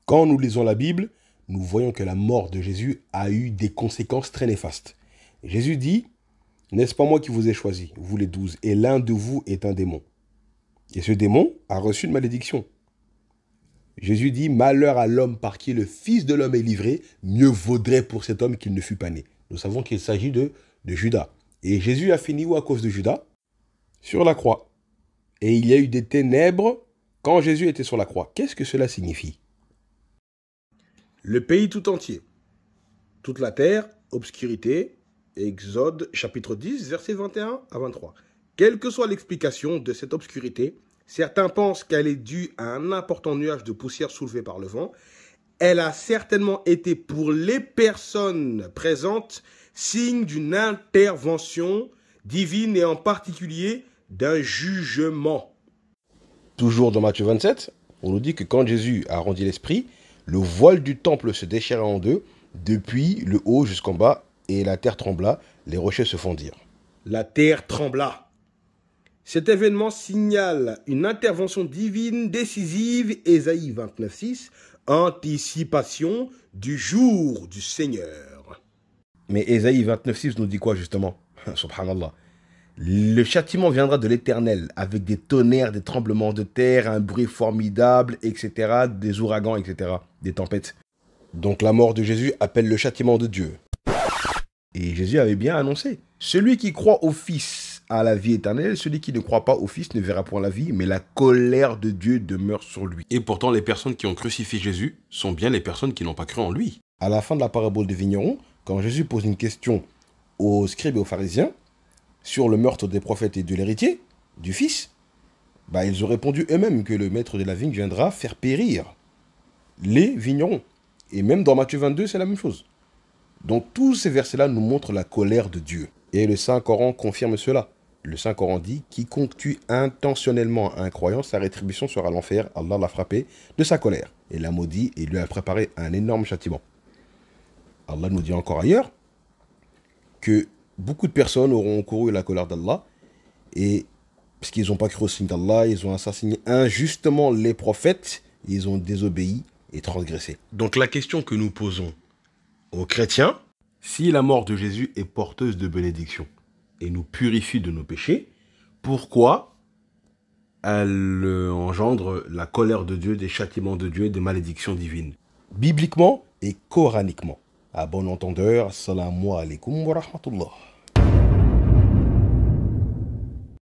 Quand nous lisons la Bible, nous voyons que la mort de Jésus a eu des conséquences très néfastes. Jésus dit, « N'est-ce pas moi qui vous ai choisi, vous les 12, et l'un de vous est un démon. » Et ce démon a reçu une malédiction. Jésus dit, « Malheur à l'homme par qui le Fils de l'homme est livré, mieux vaudrait pour cet homme qu'il ne fût pas né. » Nous savons qu'il s'agit de Judas. Et Jésus a fini où à cause de Judas? Sur la croix. Et il y a eu des ténèbres quand Jésus était sur la croix. Qu'est-ce que cela signifie? Le pays tout entier, toute la terre, obscurité, Exode chapitre 10, versets 21 à 23. Quelle que soit l'explication de cette obscurité, certains pensent qu'elle est due à un important nuage de poussière soulevé par le vent. Elle a certainement été pour les personnes présentes signe d'une intervention divine et en particulier d'un jugement. Toujours dans Matthieu 27, on nous dit que quand Jésus a rendu l'esprit, le voile du temple se déchira en deux, depuis le haut jusqu'en bas, et la terre trembla, les rochers se fondirent. La terre trembla. Cet événement signale une intervention divine décisive, Ésaïe 29,6, anticipation du jour du Seigneur. Mais Ésaïe 29,6 nous dit quoi justement? Subhanallah. Le châtiment viendra de l'Éternel, avec des tonnerres, des tremblements de terre, un bruit formidable, etc., des ouragans, etc., des tempêtes. Donc la mort de Jésus appelle le châtiment de Dieu. Et Jésus avait bien annoncé, celui qui croit au Fils a la vie éternelle, celui qui ne croit pas au Fils ne verra point la vie, mais la colère de Dieu demeure sur lui. Et pourtant, les personnes qui ont crucifié Jésus sont bien les personnes qui n'ont pas cru en lui. À la fin de la parabole des vignerons, quand Jésus pose une question aux scribes et aux pharisiens, sur le meurtre des prophètes et de l'héritier, du fils, ils ont répondu eux-mêmes que le maître de la vigne viendra faire périr les vignerons. Et même dans Matthieu 22, c'est la même chose. Donc tous ces versets-là nous montrent la colère de Dieu. Et le Saint-Coran confirme cela. Le Saint-Coran dit, quiconque tue intentionnellement un croyant, sa rétribution sera l'enfer. Allah l'a frappé de sa colère et l'a maudit et lui a préparé un énorme châtiment. Allah nous dit encore ailleurs que beaucoup de personnes auront couru à la colère d'Allah et parce qu'ils n'ont pas cru au signe d'Allah, ils ont assassiné injustement les prophètes, ils ont désobéi et transgressé. Donc la question que nous posons aux chrétiens, si la mort de Jésus est porteuse de bénédiction et nous purifie de nos péchés, pourquoi elle engendre la colère de Dieu, des châtiments de Dieu, des malédictions divines? Bibliquement et coraniquement. À bon entendeur, assalamu alaikum wa rahmatullah.